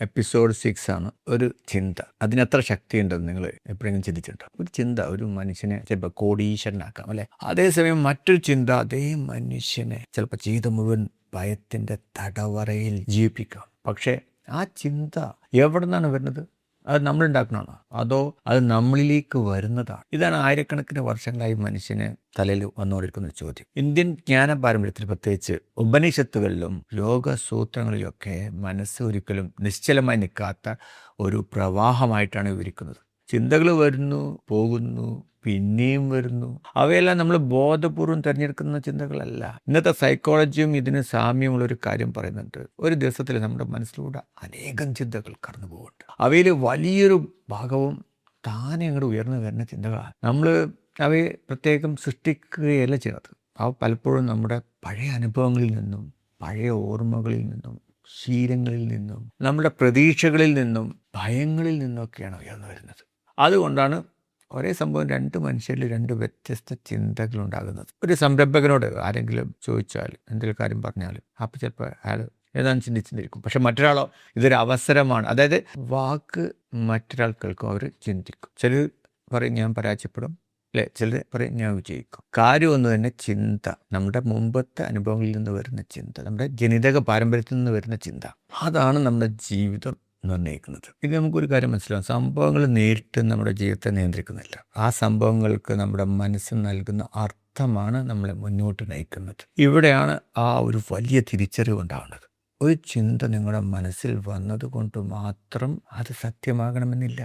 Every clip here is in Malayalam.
എപ്പിസോഡ് 6 ആണ്. ഒരു ചിന്ത. അതിനെത്ര ശക്തിയുണ്ടെന്ന് നിങ്ങൾ എപ്പോഴെങ്കിലും ചിന്തിച്ചിട്ടുണ്ടോ? ഒരു ചിന്ത ഒരു മനുഷ്യനെ ചിലപ്പോൾ കോടീശ്വരനാക്കാം അല്ലേ? അതേസമയം മറ്റൊരു ചിന്ത അതേ മനുഷ്യനെ ചിലപ്പോൾ ജീവിതം മുഴുവൻ ഭയത്തിൻ്റെ തടവറയിൽ ജീവിപ്പിക്കാം. പക്ഷേ ആ ചിന്ത എവിടെ നിന്നാണ് വരുന്നത്? അത് നമ്മളുണ്ടാക്കണമാണോ? അതോ അത് നമ്മളിലേക്ക് വരുന്നതാണ്? ഇതാണ് ആയിരക്കണക്കിന് വർഷങ്ങളായി മനുഷ്യന് തലയിൽ വന്നുകൊണ്ടിരിക്കുന്ന ചോദ്യം. ഇന്ത്യൻ ജ്ഞാന പാരമ്പര്യത്തിൽ പ്രത്യേകിച്ച് ഉപനിഷത്തുകളിലും യോഗസൂത്രങ്ങളിലൊക്കെ മനസ്സ് ഒരിക്കലും നിശ്ചലമായി നിൽക്കാത്ത ഒരു പ്രവാഹമായിട്ടാണ് വിവരിക്കുന്നത്. ചിന്തകൾ വരുന്നു, പോകുന്നു, പിന്നെയും വരുന്നു. അവയെല്ലാം നമ്മൾ ബോധപൂർവം തിരഞ്ഞെടുക്കുന്ന ചിന്തകളല്ല. ഇന്നത്തെ സൈക്കോളജിയും ഇതിന് സാമ്യമുള്ളൊരു കാര്യം പറയുന്നുണ്ട്. ഒരു ദിവസത്തിൽ നമ്മുടെ മനസ്സിലൂടെ അനേകം ചിന്തകൾ കടന്നു പോകുന്നുണ്ട്. അവയിൽ വലിയൊരു ഭാഗവും താനെ അങ്ങോട്ട് ഉയർന്നു വരുന്ന ചിന്തകളാണ്. നമ്മൾ അവയെ പ്രത്യേകം സൃഷ്ടിക്കുകയല്ല ചെയ്യുന്നത്. അവ പലപ്പോഴും നമ്മുടെ പഴയ അനുഭവങ്ങളിൽ നിന്നും, പഴയ ഓർമ്മകളിൽ നിന്നും, ശീലങ്ങളിൽ നിന്നും, നമ്മുടെ പ്രതീക്ഷകളിൽ നിന്നും, ഭയങ്ങളിൽ നിന്നൊക്കെയാണ് ഉയർന്നു വരുന്നത്. അതുകൊണ്ടാണ് ഒരേ സംഭവം രണ്ട് മനുഷ്യരിൽ രണ്ട് വ്യത്യസ്ത ചിന്തകളുണ്ടാകുന്നത്. ഒരു സംരംഭകനോട് ആരെങ്കിലും ചോദിച്ചാൽ, എന്തെങ്കിലും കാര്യം പറഞ്ഞാൽ, അപ്പോൾ ചിലപ്പോൾ അയാൾ ഏതാനും ചിന്തിച്ചിരിക്കും. പക്ഷെ മറ്റൊരാളോ ഇതൊരു അവസരമാണ്. അതായത് വാക്ക് മറ്റൊരാൾ കേൾക്കും, അവർ ചിന്തിക്കും. ചിലർ പറയും ഞാൻ പരാജയപ്പെടും അല്ലേ, ചിലർ പറയും ഞാൻ വിജയിക്കും. കാര്യം ഒന്ന് തന്നെ, ചിന്ത. നമ്മുടെ മുമ്പത്തെ അനുഭവങ്ങളിൽ നിന്ന് വരുന്ന ചിന്ത, നമ്മുടെ ജനിതക പാരമ്പര്യത്തിൽ നിന്ന് വരുന്ന ചിന്ത, അതാണ് നമ്മുടെ ജീവിതം നിർണ്ണയിക്കുന്നത്. ഇത് നമുക്കൊരു കാര്യം മനസ്സിലാവും. സംഭവങ്ങൾ നേരിട്ട് നമ്മുടെ ജീവിതത്തെ നിയന്ത്രിക്കുന്നില്ല. ആ സംഭവങ്ങൾക്ക് നമ്മുടെ മനസ്സ് നൽകുന്ന അർത്ഥമാണ് നമ്മളെ മുന്നോട്ട് നയിക്കുന്നത്. ഇവിടെയാണ് ആ ഒരു വലിയ തിരിച്ചറിവ് ഉണ്ടാകുന്നത്. ഒരു ചിന്ത നിങ്ങളുടെ മനസ്സിൽ വന്നതുകൊണ്ട് മാത്രം അത് സത്യമാകണമെന്നില്ല.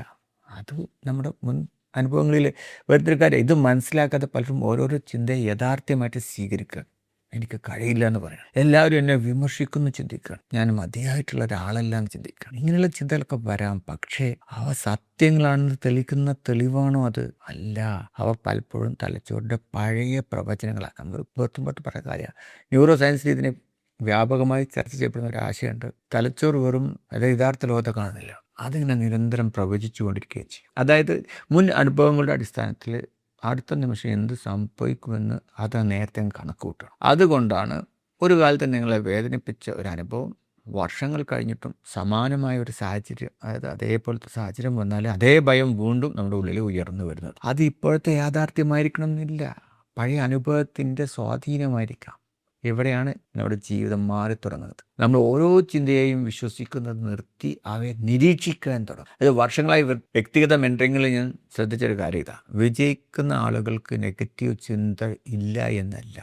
അത് നമ്മുടെ മുൻ അനുഭവങ്ങളിൽ വരുന്നൊരു കാര്യം. ഇത് മനസ്സിലാക്കാതെ പലരും ഓരോരോ ചിന്തയെ യഥാർത്ഥമായിട്ട് സ്വീകരിക്കുക. എനിക്ക് കഴിയില്ല എന്ന് പറയണം. എല്ലാവരും എന്നെ വിമർശിക്കുന്നു ചിന്തിക്കണം. ഞാൻ മതിയായിട്ടുള്ള ഒരാളല്ല എന്ന് ചിന്തിക്കണം. ഇങ്ങനെയുള്ള ചിന്തകളൊക്കെ വരാം. പക്ഷേ അവ സത്യങ്ങളാണെന്ന് തെളിയിക്കുന്ന തെളിവാണോ? അത് അല്ല. അവ പലപ്പോഴും തലച്ചോറിൻ്റെ പഴയ പ്രവചനങ്ങളാണ്. നമ്മൾ പുറത്തുമ്പോട്ട് പറയുന്ന കാര്യമാണ്. ന്യൂറോ സയൻസിൽ ഇതിനെ വ്യാപകമായി ചർച്ച ചെയ്യപ്പെടുന്ന ഒരു ആശയമുണ്ട്. തലച്ചോറ് വെറും അതായത് യഥാർത്ഥ ലോകത്തെ കാണുന്നില്ല, അതിങ്ങനെ നിരന്തരം പ്രവചിച്ചു കൊണ്ടിരിക്കുകയും ചെയ്യും. അതായത് മുൻ അനുഭവങ്ങളുടെ അടിസ്ഥാനത്തിൽ അടുത്ത നിമിഷം എന്ത് സംഭവിക്കുമെന്ന് അത് നേരത്തെ കണക്ക് കൂട്ടണം. അതുകൊണ്ടാണ് ഒരു കാലത്ത് നിങ്ങളെ വേദനിപ്പിച്ച ഒരു അനുഭവം വർഷങ്ങൾ കഴിഞ്ഞിട്ടും സമാനമായ ഒരു സാഹചര്യം, അതായത് അതേപോലത്തെ സാഹചര്യം വന്നാൽ അതേ ഭയം വീണ്ടും നമ്മുടെ ഉള്ളിൽ ഉയർന്നു വരുന്നത്. അത് ഇപ്പോഴത്തെ യാഥാർത്ഥ്യമായിരിക്കണം എന്നില്ല, പഴയ അനുഭവത്തിൻ്റെ സ്വാധീനമായിരിക്കാം. ഇവിടെയാണ് നമ്മുടെ ജീവിതം മാറി തുടങ്ങുന്നത്. നമ്മൾ ഓരോ ചിന്തയെയും വിശ്വസിക്കുന്നത് നിർത്തി അവയെ നിരീക്ഷിക്കാൻ തുടങ്ങും. അത് വർഷങ്ങളായി വ്യക്തിഗത മെൻറ്ററിങ്ങിൽ ഞാൻ ശ്രദ്ധിച്ചൊരു കാര്യം ഇതാണ്. വിജയിക്കുന്ന ആളുകൾക്ക് നെഗറ്റീവ് ചിന്ത ഇല്ല എന്നല്ല,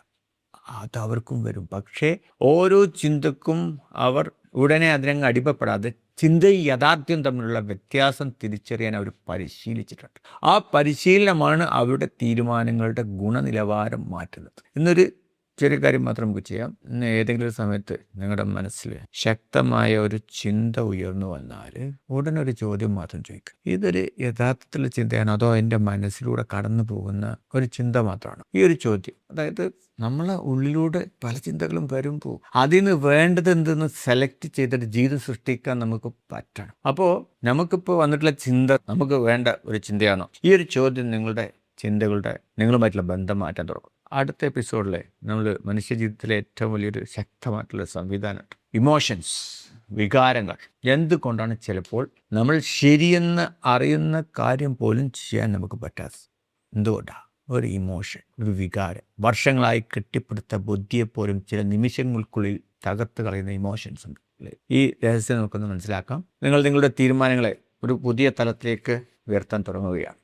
അതവർക്കും വരും. പക്ഷേ ഓരോ ചിന്തക്കും അവർ ഉടനെ അതിനങ്ങ് അടിമപ്പെടാതെ ചിന്തയും യാഥാർത്ഥ്യവും തമ്മിലുള്ള വ്യത്യാസം തിരിച്ചറിയാൻ അവർ പരിശീലിച്ചിട്ടുണ്ട്. ആ പരിശീലനമാണ് അവരുടെ തീരുമാനങ്ങളുടെ ഗുണനിലവാരം മാറ്റുന്നത്. ഇന്നൊരു ചെറിയ കാര്യം മാത്രം നമുക്ക് ചെയ്യാം. ഇന്ന് ഏതെങ്കിലും ഒരു സമയത്ത് നിങ്ങളുടെ മനസ്സിൽ ശക്തമായ ഒരു ചിന്ത ഉയർന്നു വന്നാൽ ഉടനെ ഒരു ചോദ്യം മാത്രം ചോദിക്കുക. ഇതൊരു യഥാർത്ഥത്തിലുള്ള ചിന്തയാണോ അതോ എൻ്റെ മനസ്സിലൂടെ കടന്നു പോകുന്ന ഒരു ചിന്ത മാത്രമാണോ? ഈ ഒരു ചോദ്യം, അതായത് നമ്മളെ ഉള്ളിലൂടെ പല ചിന്തകളും വരുമ്പോൾ അതിന് വേണ്ടത് എന്തെന്ന് സെലക്ട് ചെയ്തിട്ട് ജീവിതം സൃഷ്ടിക്കാൻ നമുക്ക് പറ്റണം. അപ്പോൾ നമുക്കിപ്പോൾ വന്നിട്ടുള്ള ചിന്ത നമുക്ക് വേണ്ട ഒരു ചിന്തയാണോ? ഈ ഒരു ചോദ്യം നിങ്ങളുടെ ചിന്തകളുടെ നിങ്ങളുമായിട്ടുള്ള ബന്ധം മാറ്റാൻ തുടങ്ങും. അടുത്ത എപ്പിസോഡിൽ നമ്മൾ മനുഷ്യജീവിതത്തിലെ ഏറ്റവും വലിയൊരു ശക്തമായിട്ടുള്ള സംവിധാനമുണ്ട്, ഇമോഷൻസ്, വികാരങ്ങൾ. എന്തുകൊണ്ടാണ് ചിലപ്പോൾ നമ്മൾ ശരിയെന്ന് അറിയുന്ന കാര്യം പോലും ചെയ്യാൻ നമുക്ക് പറ്റാത്തത്? എന്തുകൊണ്ടാണ്? ഒരു ഇമോഷൻ, ഒരു വികാരം വർഷങ്ങളായി കെട്ടിപ്പടുത്ത ബുദ്ധിയെപ്പോലും ചില നിമിഷങ്ങൾക്കുള്ളിൽ തകർത്ത് കളയുന്ന ഇമോഷൻസ് ഉണ്ട്. ഈ രഹസ്യം നമുക്കൊന്ന് മനസ്സിലാക്കാം. നിങ്ങൾ നിങ്ങളുടെ തീരുമാനങ്ങളെ ഒരു പുതിയ തലത്തിലേക്ക് ഉയർത്താൻ തുടങ്ങുകയാണ്.